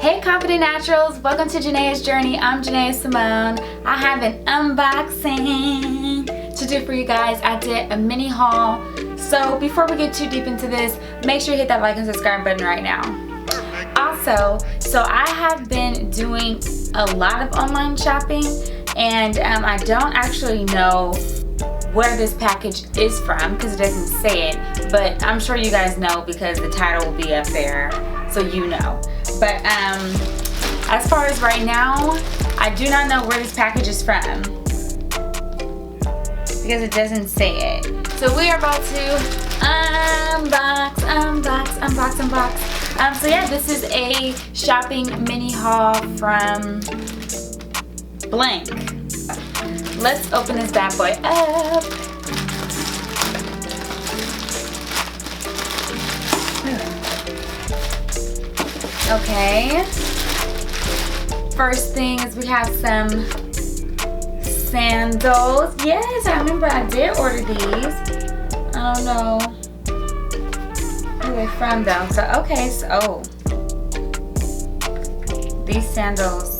Hey Confident Naturals, welcome to Janae's Journey. I'm Janae Simone. I have an unboxing to do for you guys. I did a mini haul. So before we get too deep into this, make sure you hit that like and subscribe button right now. Also, so I have been doing a lot of online shopping and I don't actually know where this package is from because it doesn't say it, but I'm sure you guys know because the title will be up there so you know. But as far as right now, I do not know where this package is from because it doesn't say it. So we are about to unbox. So yeah, this is a shopping mini haul from blank. Let's open this bad boy up. Okay. First thing is we have some sandals. Yes, I remember I did order these. I don't know who they're from though. So okay, so these sandals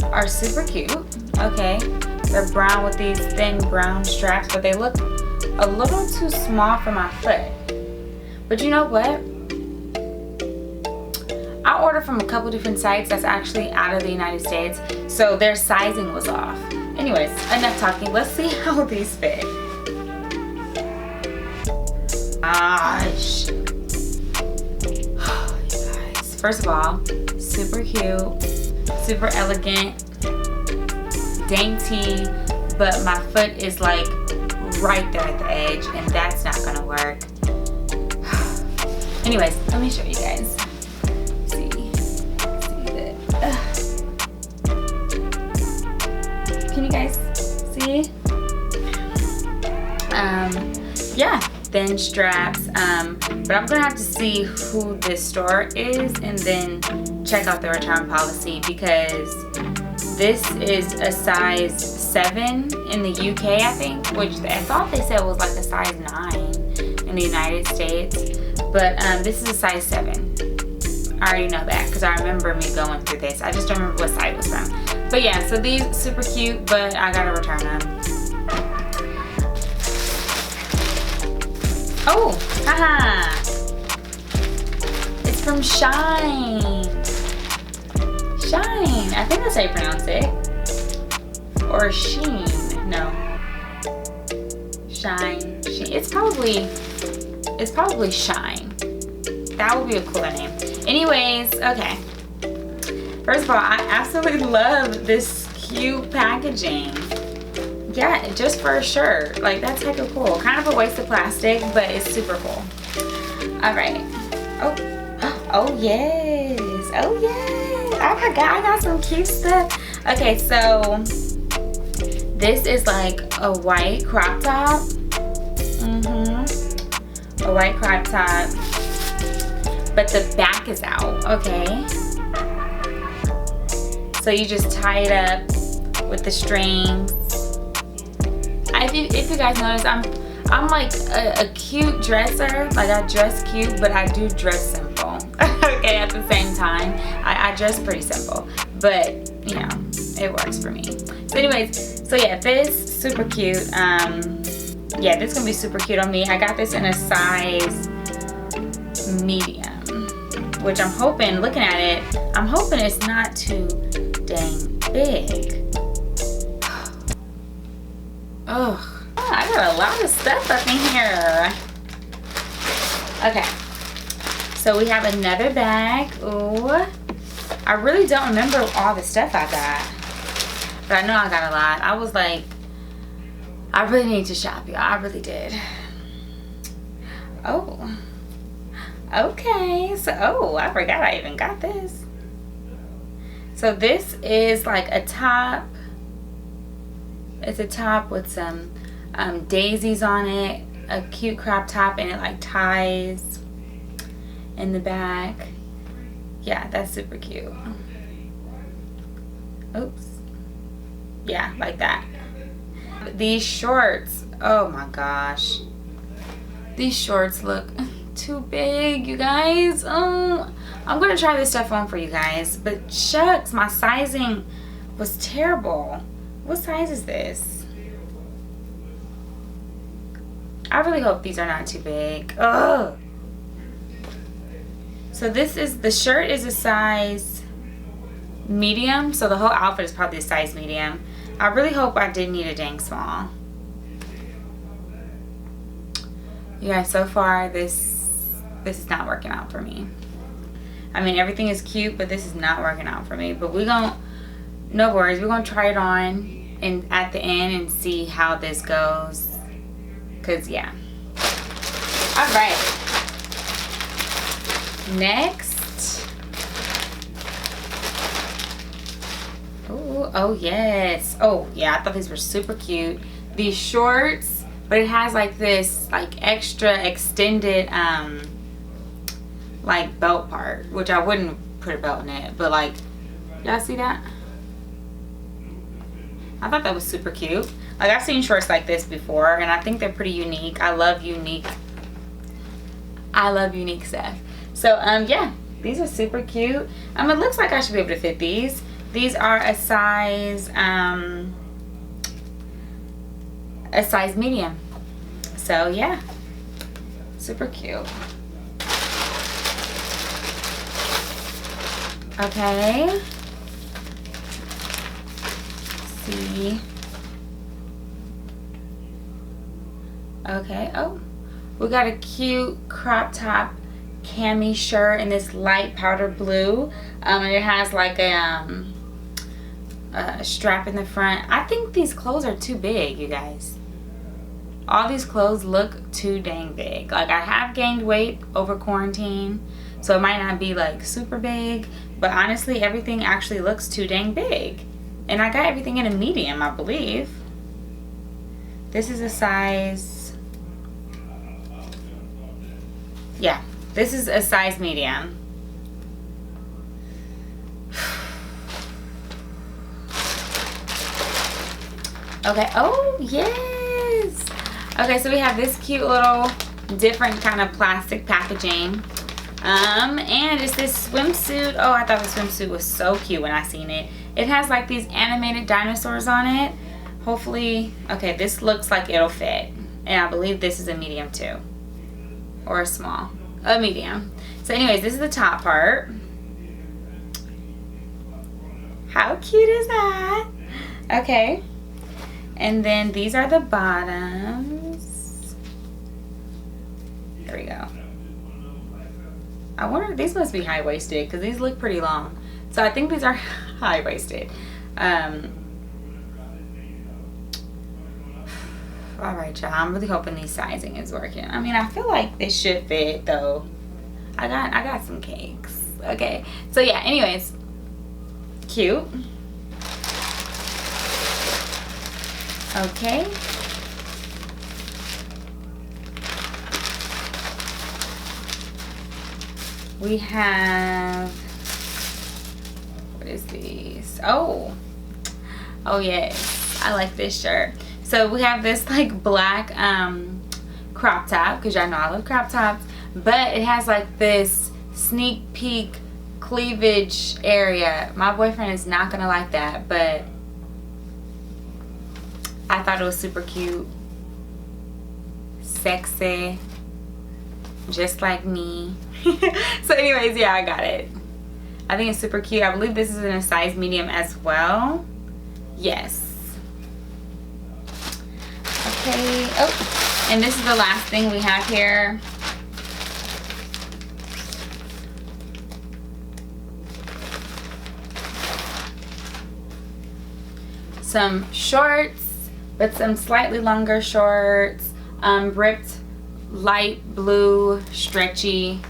are super cute. Okay, they're brown with these thin brown straps, but they look a little too small for my foot. But you know what? I ordered from a couple different sites that's actually out of the United States, so their sizing was off. Anyways, enough talking. Let's see how these fit. Gosh. You guys. First of all, super cute, super elegant, dainty, but my foot is like right there at the edge, and that's not gonna work. Anyways, let me show you guys. Can you guys see? Yeah, thin straps. But I'm gonna have to see who this store is and then check out the return policy because this is a size 7 in the UK, I think, which I thought they said was like a size 9 in the United States. But this is a size 7. I already know that because I remember me going through this. I just don't remember what site it was from. But yeah, so these super cute, but I gotta return them. Oh, haha. It's from Shein. Shein. I think that's how you pronounce it. Or Shein. No. Shein. It's probably Shein. That would be a cooler name. Anyways, okay. First of all, I absolutely love this cute packaging. Yeah, just for a shirt. Like, that's hecka cool. Kind of a waste of plastic, but it's super cool. Alright. Oh yes. Oh yes. I forgot I got some cute stuff. Okay, so this is like a white crop top. A white crop top. But the back is out, okay? So you just tie it up with the strings. If you guys notice, I'm like a cute dresser. Like, I dress cute, but I do dress simple. Okay, at the same time, I dress pretty simple, but you know, it works for me. So anyways, so yeah, this super cute. Yeah, this is gonna be super cute on me. I got this in a size medium, which I'm hoping, looking at it, I'm hoping it's not too dang big. Oh, I got a lot of stuff up in here. Okay, so we have another bag. Ooh, I really don't remember all the stuff I got, but I know I got a lot. I was like, I really need to shop, y'all. I really did. Oh. Okay, so, oh, I forgot I even got this. So this is like a top. It's a top with some daisies on it, a cute crop top, and it like ties in the back. Yeah, that's super cute. Oops. Yeah, like that. These shorts, oh my gosh. These shorts look too big, you guys. I'm gonna try this stuff on for you guys, but shucks, my sizing was terrible. What size is this? I really hope these are not too big. Ugh. So this is, the shirt is a size medium, so the whole outfit is probably a size medium. I really hope I didn't need a dang small. You guys, so far this is not working out for me. I mean, everything is cute, but this is not working out for me. But no worries, we're gonna try it on and at the end and see how this goes. Cause yeah. All right. Next. Oh yes. Oh yeah, I thought these were super cute. These shorts, but it has like this like extra extended like belt part, which I wouldn't put a belt in it, but like, y'all see that? I thought that was super cute. Like, I've seen shorts like this before, and I think they're pretty unique. I love unique stuff. So yeah, these are super cute. It looks like I should be able to fit these. These are a size medium. So yeah, super cute. Okay. Let's see. Okay. Oh, we got a cute crop top cami shirt in this light powder blue. And it has like a strap in the front. I think these clothes are too big, you guys. All these clothes look too dang big. Like, I have gained weight over quarantine, so it might not be like super big, but honestly everything actually looks too dang big. And I got everything in a medium, I believe. This is a size, yeah, this is a size medium. Okay, oh yes. Okay, so we have this cute little different kind of plastic packaging. And it's this swimsuit. Oh, I thought the swimsuit was so cute when I seen it. It has like these animated dinosaurs on it. Hopefully, okay, this looks like it'll fit. And I believe this is a medium too. Or a small. A medium. So anyways, this is the top part. How cute is that? Okay. And then these are the bottoms. There we go. I wonder, these must be high-waisted because these look pretty long. So I think these are high-waisted. Alright, y'all. I'm really hoping these sizing is working. I mean, I feel like this should fit though. I got some cakes. Okay. So yeah, anyways. Cute. Okay. We have, what is these? Oh yes, I like this shirt. So we have this like black crop top, because y'all know I love crop tops, but it has like this sneak peek cleavage area. My boyfriend is not gonna like that, but I thought it was super cute, sexy, just like me. So anyways, yeah, I got it. I think it's super cute. I believe this is in a size medium as well. Yes. Okay. Oh, and this is the last thing we have here. Some shorts, but some slightly longer shorts. Ripped light blue, stretchy.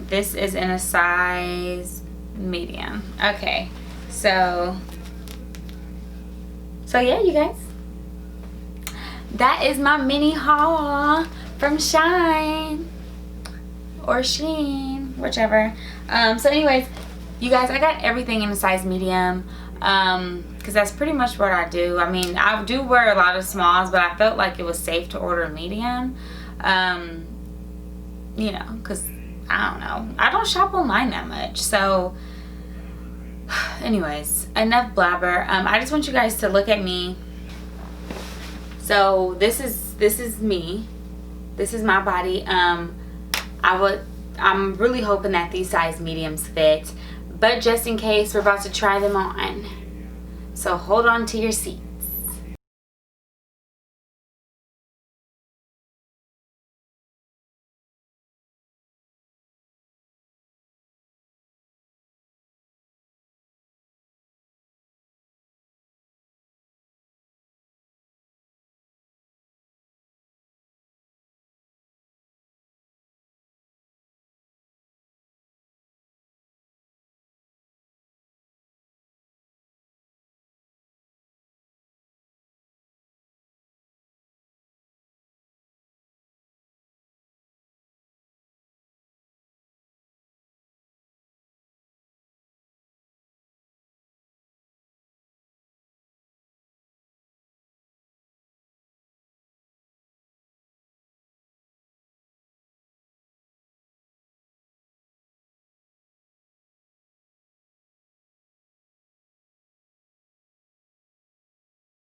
This is in a size medium. Okay, so yeah, you guys, that is my mini haul from Shein or Shein, whichever. So anyways, you guys, I got everything in a size medium, because that's pretty much what I do. I mean, I do wear a lot of smalls, but I felt like it was safe to order a medium. you know, because I don't know, I don't shop online that much. So anyways, enough blabber. I just want you guys to look at me. So this is me. This is my body. I'm really hoping that these size mediums fit, but just in case, we're about to try them on. So hold on to your seat.